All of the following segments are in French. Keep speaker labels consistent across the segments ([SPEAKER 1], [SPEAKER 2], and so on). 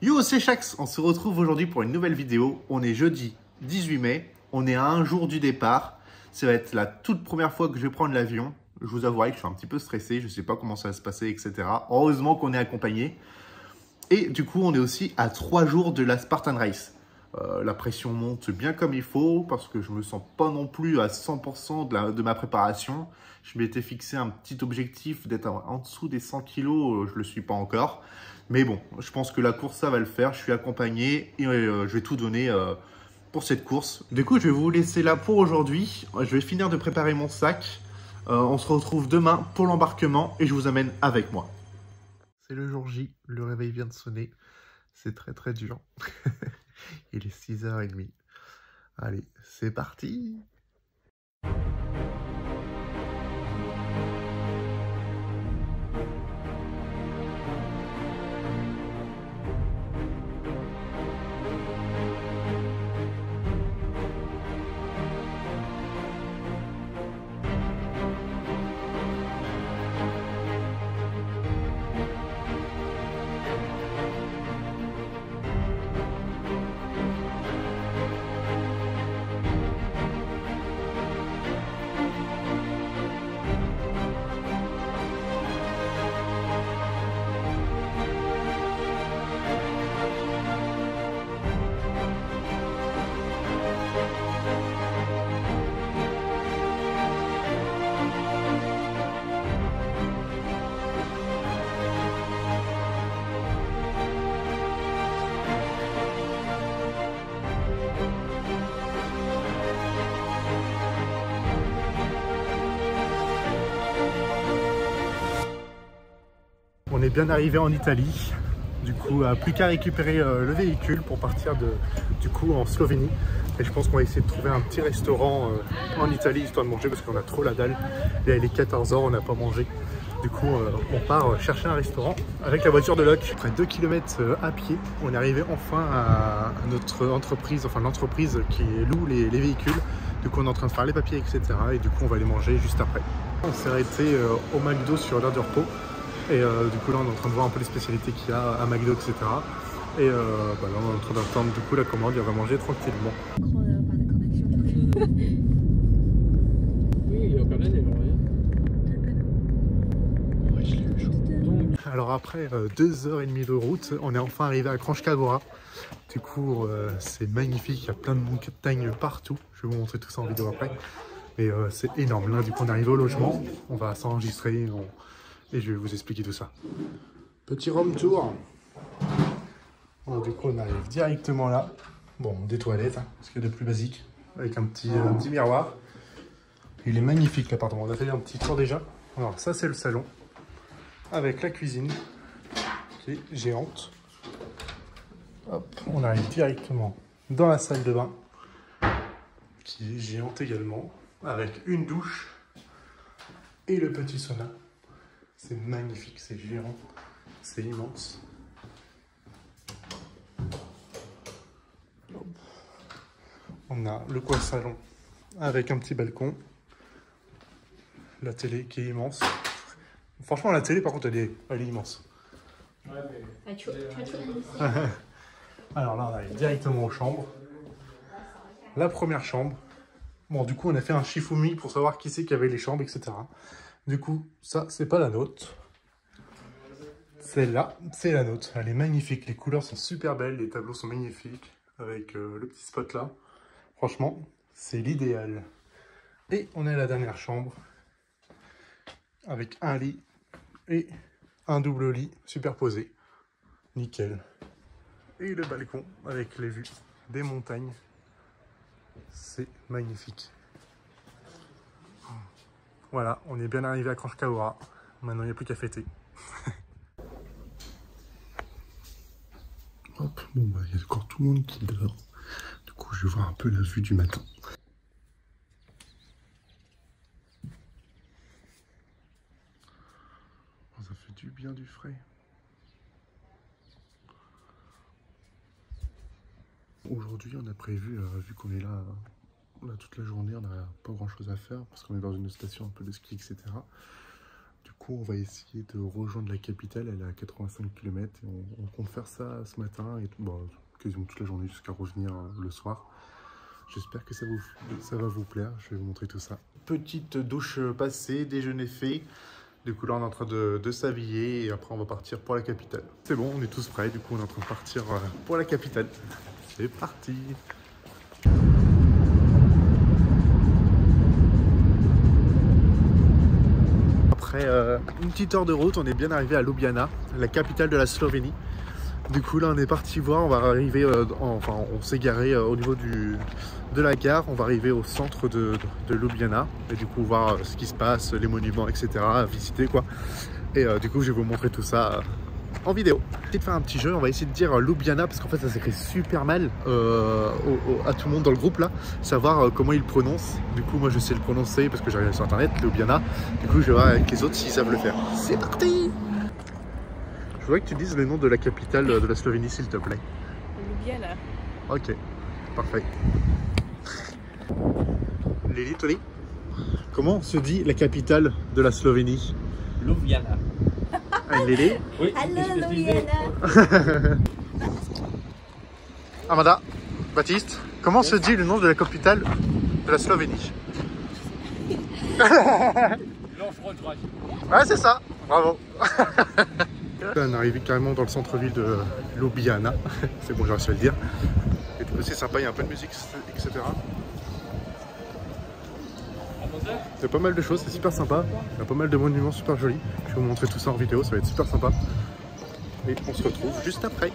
[SPEAKER 1] Yo, c'est Shax, on se retrouve aujourd'hui pour une nouvelle vidéo. On est jeudi 18 mai, on est à un jour du départ. Ça va être la toute première fois que je vais prendre l'avion. Je vous avouerai que je suis un petit peu stressé, je ne sais pas comment ça va se passer, etc. Heureusement qu'on est accompagné. Et du coup, on est aussi à 3 jours de la Spartan Race. La pression monte bien comme il faut parce que je ne me sens pas non plus à 100% de ma préparation. Je m'étais fixé un petit objectif d'être en dessous des 100 kilos, je ne le suis pas encore. Mais bon, je pense que la course, ça va le faire. Je suis accompagné et je vais tout donner pour cette course. Du coup, je vais vous laisser là pour aujourd'hui. Je vais finir de préparer mon sac. On se retrouve demain pour l'embarquement et je vous amène avec moi. C'est le jour J, le réveil vient de sonner. C'est très très dur. Il est 6h30. Allez, c'est parti! On est bien arrivé en Italie, du coup plus qu'à récupérer le véhicule pour partir du coup en Slovénie. Et je pense qu'on va essayer de trouver un petit restaurant en Italie histoire de manger parce qu'on a trop la dalle. Et il est 14h, on n'a pas mangé. Du coup on part chercher un restaurant avec la voiture de loc. Après 2 km à pied, on est arrivé enfin à notre entreprise, enfin l'entreprise qui loue les véhicules. Du coup on est en train de faire les papiers, etc. Et du coup on va les manger juste après. On s'est arrêté au McDo sur l'heure de repos. Et du coup là on est en train de voir un peu les spécialités qu'il y a à McDo, etc. Et là on est en train d'attendre du coup la commande et on va manger tranquillement. Alors après 2h30 de route, on est enfin arrivé à Kranjska. Du coup c'est magnifique, il y a plein de montagnes partout. Je vais vous montrer tout ça en vidéo après. Mais c'est énorme. Là du coup on arrive au logement, on va s'enregistrer et je vais vous expliquer tout ça. Petit room tour. Bon, du coup on arrive directement là. Bon, des toilettes, hein, ce qu'il y a de plus basique, avec un petit miroir. Il est magnifique l'appartement, on a fait un petit tour déjà. Alors ça c'est le salon, avec la cuisine, qui est géante. Hop, on arrive directement dans la salle de bain, qui est géante également, avec une douche et le petit sauna. C'est magnifique, c'est géant, c'est immense. On a le coin salon avec un petit balcon. La télé qui est immense. Franchement, la télé, par contre, elle est immense. Alors là, on arrive directement aux chambres. La première chambre. Bon, du coup, on a fait un Shifumi pour savoir qui c'est qui avait les chambres, etc. Du coup, ça, c'est pas la nôtre. Celle-là, c'est la nôtre. Elle est magnifique. Les couleurs sont super belles. Les tableaux sont magnifiques. Avec le petit spot là. Franchement, c'est l'idéal. Et on est à la dernière chambre. Avec un lit et un double lit superposé. Nickel. Et le balcon avec les vues des montagnes. C'est magnifique. Voilà, on est bien arrivé à Kranjska. Maintenant, il n'y a plus qu'à fêter. Hop, bon, bah, il y a encore tout le monde qui dort. Du coup, je vais voir un peu la vue du matin. Oh, ça fait du bien du frais. Aujourd'hui, on a prévu, vu qu'on est là toute la journée, on n'a pas grand chose à faire parce qu'on est dans une station un peu de ski, etc. Du coup, on va essayer de rejoindre la capitale, elle est à 85 km et on compte faire ça ce matin et bon, quasiment toute la journée jusqu'à revenir le soir. J'espère que ça va vous plaire, je vais vous montrer tout ça. Petite douche passée, déjeuner fait. Du coup là on est en train de s'habiller et après on va partir pour la capitale. C'est bon, on est tous prêts, du coup on est en train de partir pour la capitale. C'est parti! Après une petite heure de route, on est bien arrivé à Ljubljana, la capitale de la Slovénie. Du coup là on est parti voir, on va arriver, enfin on s'est garé au niveau de la gare, on va arriver au centre de Ljubljana et du coup voir ce qui se passe, les monuments, etc. visiter quoi. Et du coup je vais vous montrer tout ça en vidéo. On va essayer de faire un petit jeu, on va essayer de dire Ljubljana parce qu'en fait ça s'écrit super mal à tout le monde dans le groupe là, savoir comment ils le prononcent. Du coup moi je sais le prononcer parce que j'ai regardé sur internet, Ljubljana. Du coup je vais voir avec les autres s'ils savent le faire. C'est parti! Je voudrais que tu dises le nom de la capitale de la Slovénie, s'il te plaît.
[SPEAKER 2] Ljubljana.
[SPEAKER 1] Ok, parfait. Lily, Tony, comment se dit la capitale de la Slovénie?
[SPEAKER 3] Ljubljana.
[SPEAKER 1] Lily?
[SPEAKER 3] Oui.
[SPEAKER 2] Allô, Ljubljana.
[SPEAKER 1] Amanda, Baptiste, comment se dit le nom de la capitale de la Slovénie? Ouais, c'est ça, bravo. On est arrivé carrément dans le centre-ville de Ljubljana. C'est bon, j'ai réussi à le dire. Et du coup, c'est sympa, il y a un peu de musique, etc. Il y a pas mal de choses, c'est super sympa. Il y a pas mal de monuments super jolis. Je vais vous montrer tout ça en vidéo, ça va être super sympa. Et on se retrouve juste après.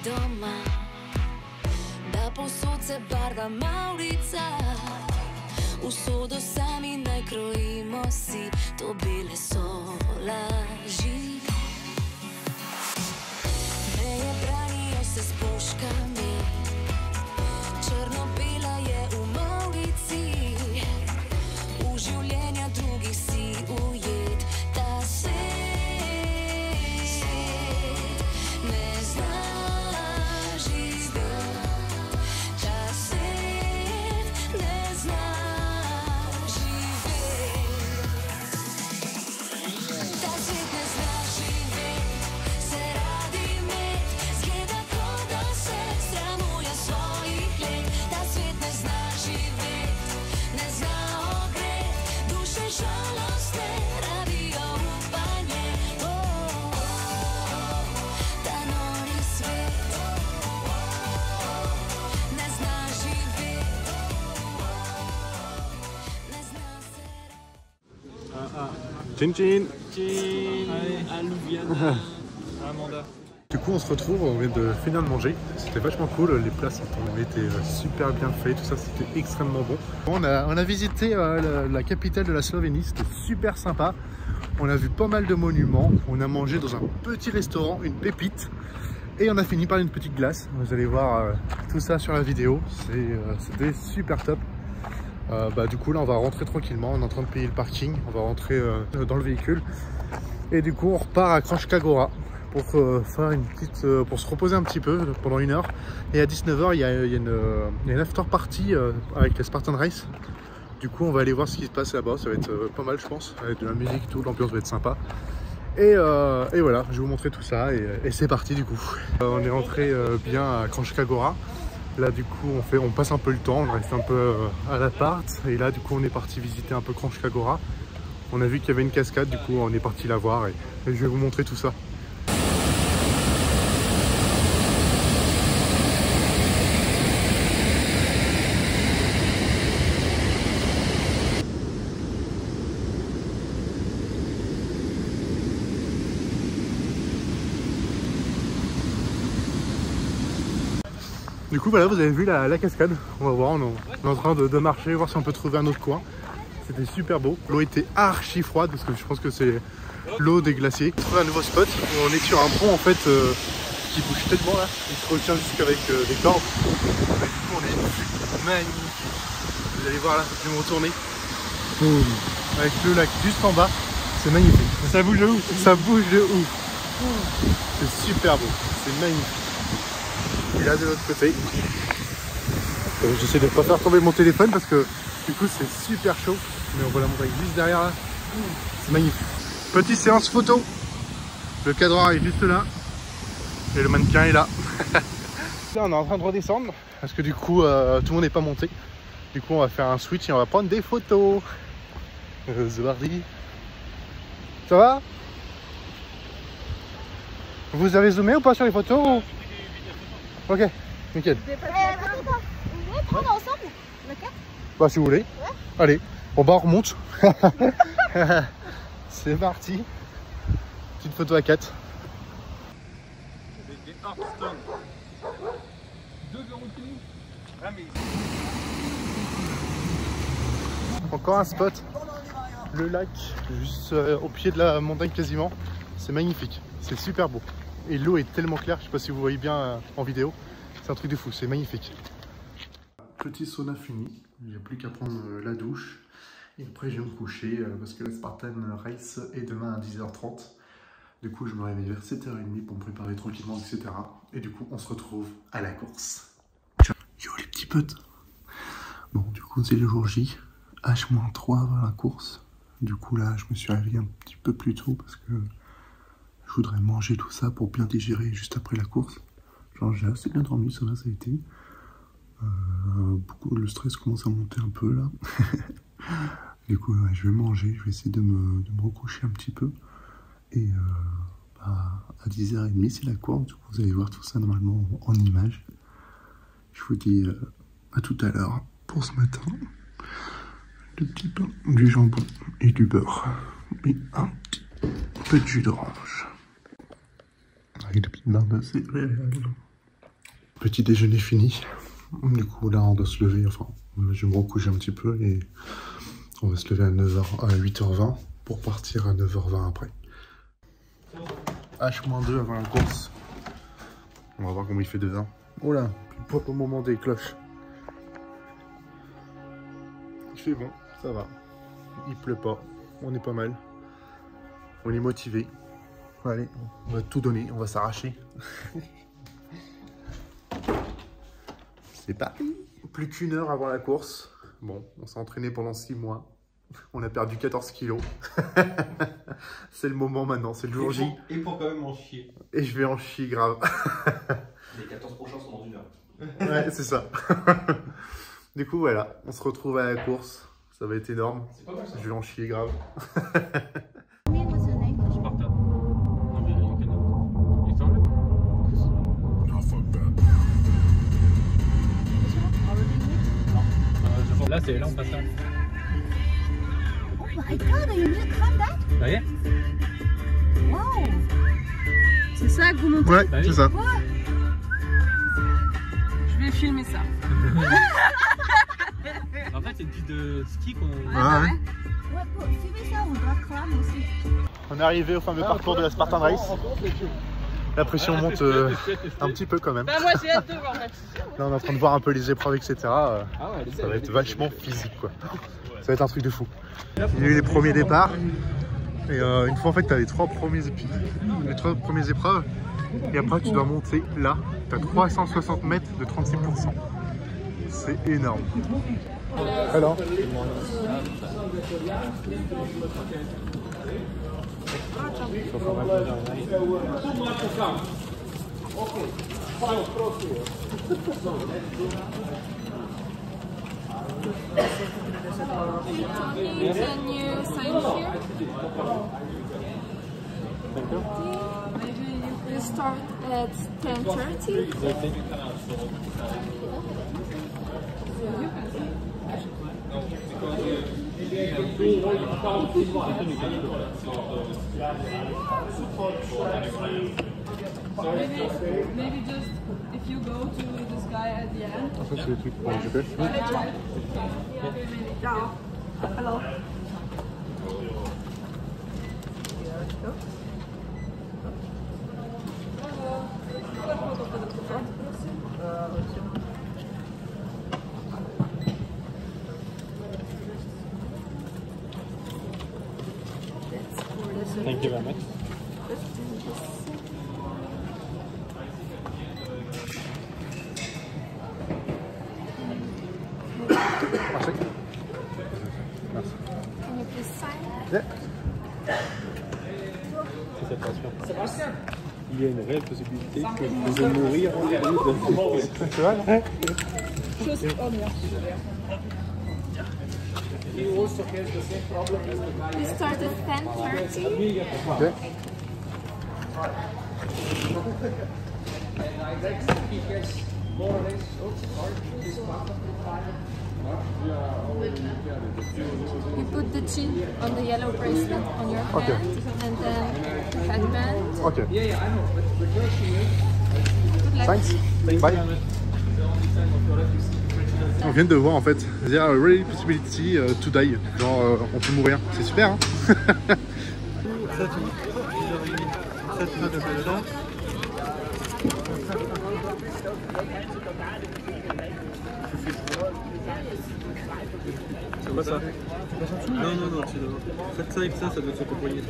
[SPEAKER 4] Doma, da posod se barva maulica, usodo sami naj krojimo si, to bile so laži. Meje branijo se s puškami, črno-bela je v maulici, v življenja drugih si ujet, ta svet ne zna.
[SPEAKER 1] Tchin tchin.
[SPEAKER 3] À Ljubljana. Amanda.
[SPEAKER 1] Du coup on se retrouve, on vient de finir de manger. C'était vachement cool, les plats ont été super bien faits, tout ça c'était extrêmement bon. On a visité la capitale de la Slovénie, c'était super sympa. On a vu pas mal de monuments, on a mangé dans un petit restaurant, une pépite. Et on a fini par une petite glace. Vous allez voir tout ça sur la vidéo, c'était super top. Du coup là on va rentrer tranquillement, on est en train de payer le parking, on va rentrer dans le véhicule et du coup on repart à Kranjska Gora pour faire une petite, pour se reposer un petit peu pendant 1 heure. Et à 19 h il y a une after party avec les Spartan Race. Du coup on va aller voir ce qui se passe là-bas, ça va être pas mal je pense, avec de la musique, tout, l'ambiance va être sympa. Et voilà, je vais vous montrer tout ça et c'est parti du coup. On est rentré bien à Kranjska Gora. Là du coup on passe un peu le temps, on reste un peu à l'appart et là du coup on est parti visiter un peu Kranjska Gora. On a vu qu'il y avait une cascade, du coup on est parti la voir et je vais vous montrer tout ça. Du coup voilà, vous avez vu la cascade, on va voir, on est en train de marcher, voir si on peut trouver un autre coin. C'était super beau, l'eau était archi froide parce que je pense que c'est l'eau des glaciers. On trouve un nouveau spot. On est sur un pont en fait qui bouge tellement là. Il se retient jusqu'avec des cordes. Et du coup on est magnifique. Vous allez voir là, je vais me retourner. Boum. Avec le lac juste en bas. C'est magnifique.
[SPEAKER 3] Ça bouge de ouf.
[SPEAKER 1] Ça bouge de ouf. C'est super beau. C'est magnifique. Et là de l'autre côté. J'essaie de ne pas faire tomber mon téléphone parce que du coup c'est super chaud. Mais on voit la montagne juste derrière là. C'est magnifique. Petite séance photo. Le cadre est juste là. Et le mannequin est là. Là on est en train de redescendre. Parce que du coup tout le monde n'est pas monté. Du coup on va faire un switch et on va prendre des photos. C'est parti. Ça va? Vous avez zoomé ou pas sur les photos ou... Ok, nickel.
[SPEAKER 2] On va prendre ensemble le 4.
[SPEAKER 1] Bah si vous voulez. Ouais. Allez, bon bah on remonte. C'est parti. Petite photo à 4. Encore un spot. Le lac, juste au pied de la montagne quasiment. C'est magnifique. C'est super beau. Et l'eau est tellement claire, je sais pas si vous voyez bien en vidéo. C'est un truc de fou, c'est magnifique. Petit sauna fini. J'ai plus qu'à prendre la douche. Et après je vais me coucher parce que la Spartan Race est demain à 10h30. Du coup je me réveille vers 7h30 pour me préparer tranquillement, etc. Et du coup on se retrouve à la course. Yo les petits potes. Bon du coup c'est le jour J. H-3 avant la course. Du coup là je me suis réveillé un petit peu plus tôt parce que je voudrais manger tout ça pour bien digérer juste après la course. Genre j'ai assez bien dormi, ça va, ça a été. Le stress commence à monter un peu là. Du coup ouais, je vais manger, je vais essayer de me recoucher un petit peu. Et à 10h30 c'est la course, du coup vous allez voir tout ça normalement en images. Je vous dis à tout à l'heure pour ce matin. Le petit pain, du jambon et du beurre. Et un petit peu de jus d'orange. Avec des petites barres de céréales. Petit déjeuner fini. Du coup là on doit se lever, enfin je vais me recoucher un petit peu et on va se lever à 8h20 pour partir à 9h20 après. H-2 avant la course. On va voir comment il fait dedans. Oh là, pas au moment des cloches. Il fait bon, ça va. Il pleut pas, on est pas mal. On est motivé. Allez, on va tout donner, on va s'arracher. C'est parti. Plus qu'une heure avant la course. Bon, on s'est entraîné pendant 6 mois. On a perdu 14 kilos. C'est le moment maintenant, c'est le jour J.
[SPEAKER 3] Et pour quand même en chier.
[SPEAKER 1] Et je vais en chier grave.
[SPEAKER 3] Les 14 prochains sont dans 1 heure.
[SPEAKER 1] Ouais, c'est ça. Du coup, voilà, on se retrouve à la course. Ça va être énorme.
[SPEAKER 3] C'est pas mal ça.
[SPEAKER 1] Je vais en chier grave.
[SPEAKER 3] Spartan. Non mais you can... You found it? Là c'est là on passe là.
[SPEAKER 2] Oh my god, you need to climb that?
[SPEAKER 3] Vous voyez?
[SPEAKER 2] Wow! C'est ça que vous montez?
[SPEAKER 1] Ouais,
[SPEAKER 3] Bah oui.
[SPEAKER 1] c'est ça.
[SPEAKER 2] Je vais filmer ça.
[SPEAKER 3] En fait c'est une piste de ski qu'on...
[SPEAKER 1] Ah, ouais.
[SPEAKER 2] Ouais, pour filmer ça, on doit climb aussi.
[SPEAKER 1] On est arrivé au fameux parcours de la Spartan Race. La pression monte un petit peu quand même.
[SPEAKER 2] Bah moi j'ai hâte de voir.
[SPEAKER 1] Là on est en train de voir un peu les épreuves, etc.
[SPEAKER 3] Ah ouais,
[SPEAKER 1] Ça va être vachement physique quoi. Ça va être un truc de fou. Il y a eu les premiers départs. Et une fois en fait tu as les trois premières épreuves. Et après tu dois monter là. Tu as 360 mètres de 36%. C'est énorme. Alors
[SPEAKER 5] Can you sign here? Maybe you start at 10:30. Maybe just if you go to this guy at the end.
[SPEAKER 1] ça c'est les trucs pour le GPS.
[SPEAKER 5] Hello.
[SPEAKER 3] Thank you very much.
[SPEAKER 1] Merci. Merci.
[SPEAKER 4] Can you please sign?
[SPEAKER 1] Yeah.
[SPEAKER 3] C'est cette passion. Il y a une réelle possibilité que de mourir en route.
[SPEAKER 1] C'est vrai, non?
[SPEAKER 4] We start at 10:30.
[SPEAKER 1] Ok.
[SPEAKER 4] You put the chin on the yellow bracelet on your hand, and then the headband.
[SPEAKER 1] Ok.
[SPEAKER 4] Good luck.
[SPEAKER 1] Thanks. Bye. On vient de voir en fait, there a really possibility to die, genre on peut mourir, c'est super hein.
[SPEAKER 3] C'est pas ça. Non, c'est devant. Faites ça avec ça, ça doit se accompagner.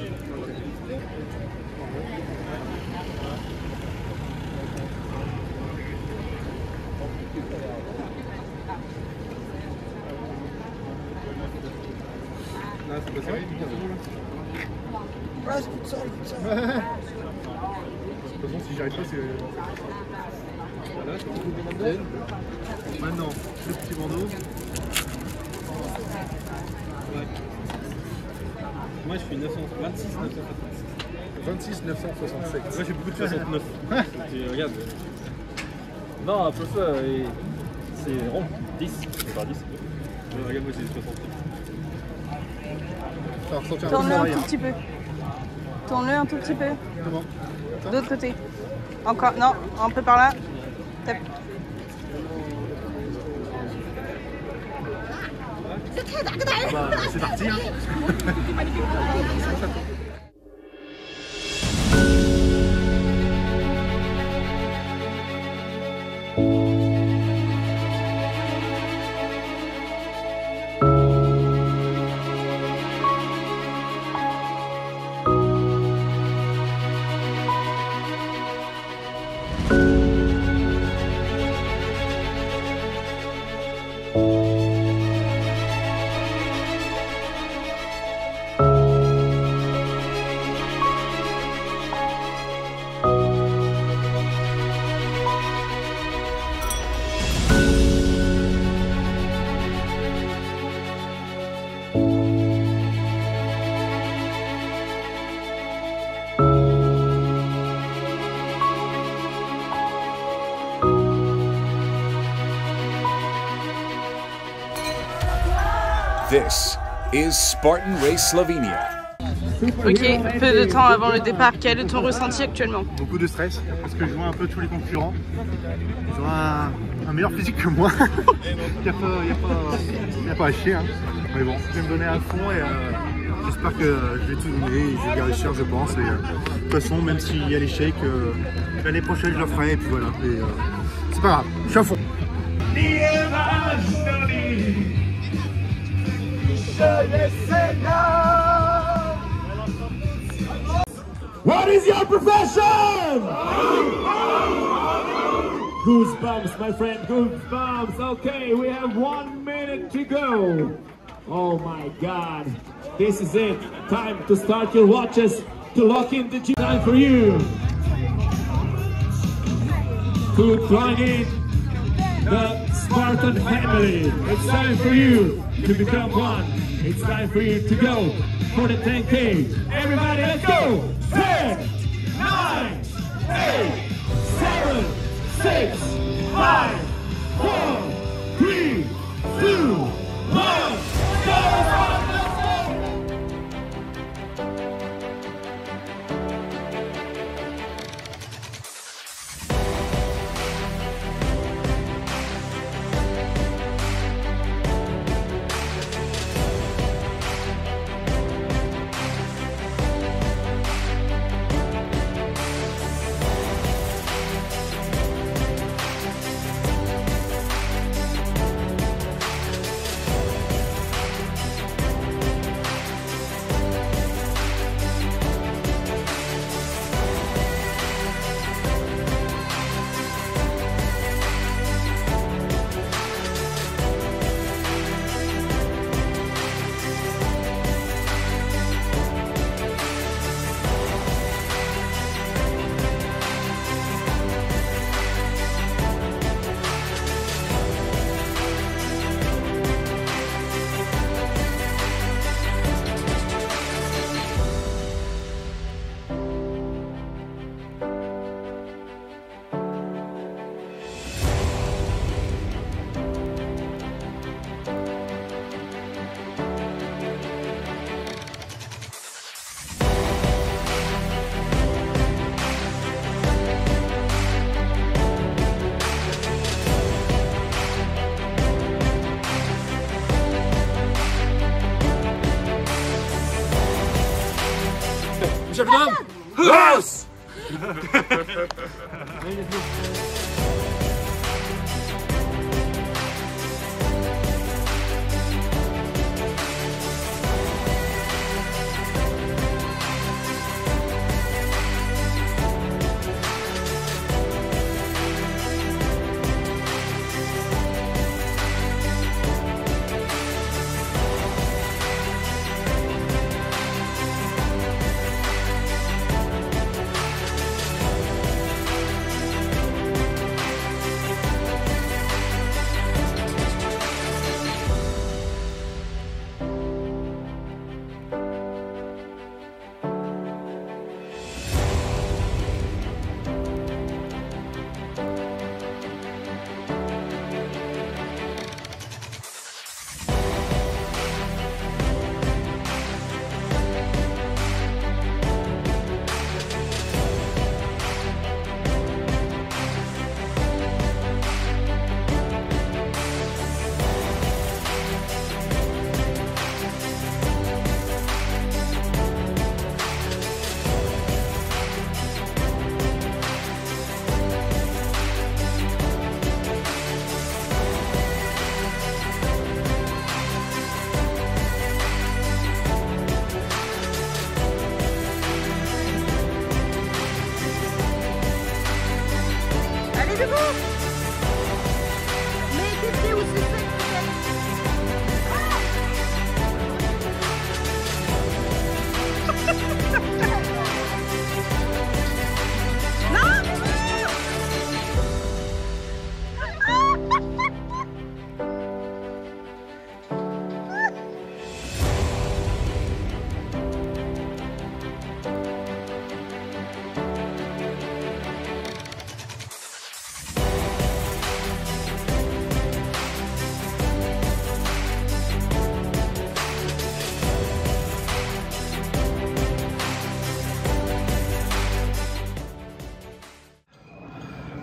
[SPEAKER 3] Là, c'est pas ça.
[SPEAKER 1] De toute façon si j'y arrive pas c'est...
[SPEAKER 3] Voilà, c'est tout.
[SPEAKER 1] Maintenant, le petit bandeau.
[SPEAKER 3] Ouais. Moi je suis 926,
[SPEAKER 1] 26 967.
[SPEAKER 3] Moi j'ai beaucoup de 69. Regarde. Non, après ça, c'est rond. 10. C'est pas 10. Regarde, moi j'ai 68.
[SPEAKER 1] Alors, sortir un peu
[SPEAKER 5] Tourne-le
[SPEAKER 1] de
[SPEAKER 5] un
[SPEAKER 1] l'arrière.
[SPEAKER 5] tout petit peu. Tourne-le un tout petit peu.
[SPEAKER 1] Comment?
[SPEAKER 5] D'autre côté. Encore. Non, un peu par là. Tape.
[SPEAKER 1] Ah bah, c'est parti hein.
[SPEAKER 6] This is Spartan Race Slovenia.
[SPEAKER 5] Ok, peu de temps avant le départ. Quel est ton ressenti actuellement?
[SPEAKER 1] Beaucoup de stress parce que je vois un peu tous les concurrents. Ils ont un meilleur physique que moi. Il n'y a pas à chier. Hein. Mais bon, je vais me donner à fond et j'espère que je vais tout donner. Je vais bien réussir, je pense. Et, de toute façon, même s'il y a l'échec, l'année prochaine je le ferai. Et puis voilà. Et, c'est pas grave, je suis à fond.
[SPEAKER 7] What is your profession? Goosebumps, my friend, goosebumps. Okay, we have 1 minute to go. Oh my God, this is it. Time to start your watches to lock in the time for you to join in the Spartan family. It's time for you to become one. It's time for you to go for the 10K. Everybody, let's go! 10, 9, 8, 7, 6, 5, 4, 3, 2, 1, go!
[SPEAKER 6] Los!
[SPEAKER 5] Allez, debout. Mais tes pieds aussi secs,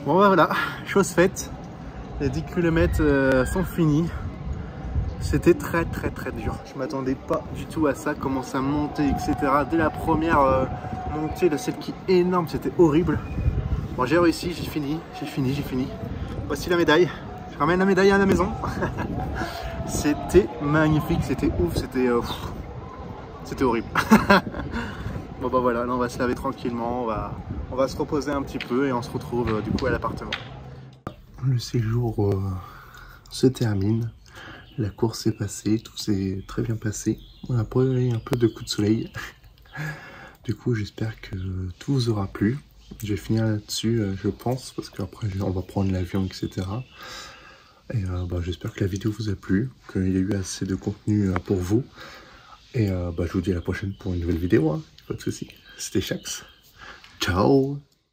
[SPEAKER 1] Bon bah voilà, chose faite, les 10 km sont finis. C'était très dur, je m'attendais pas du tout à ça, commencer à monter etc. Dès la première montée, là, celle qui est énorme, c'était horrible. Bon j'ai réussi, j'ai fini. Voici la médaille, je ramène la médaille à la maison. C'était magnifique, c'était ouf, c'était horrible. Bon bah voilà, là on va se laver tranquillement, on va se reposer un petit peu et on se retrouve du coup à l'appartement. Le séjour se termine, la course est passée, tout s'est très bien passé. On a pris un peu de coup de soleil. Du coup j'espère que tout vous aura plu. Je vais finir là-dessus je pense, parce qu'après on va prendre l'avion etc. Et bah, j'espère que la vidéo vous a plu, qu'il y a eu assez de contenu pour vous. Et bah, je vous dis à la prochaine pour une nouvelle vidéo, hein. Pas de soucis. C'était Shax. Ciao.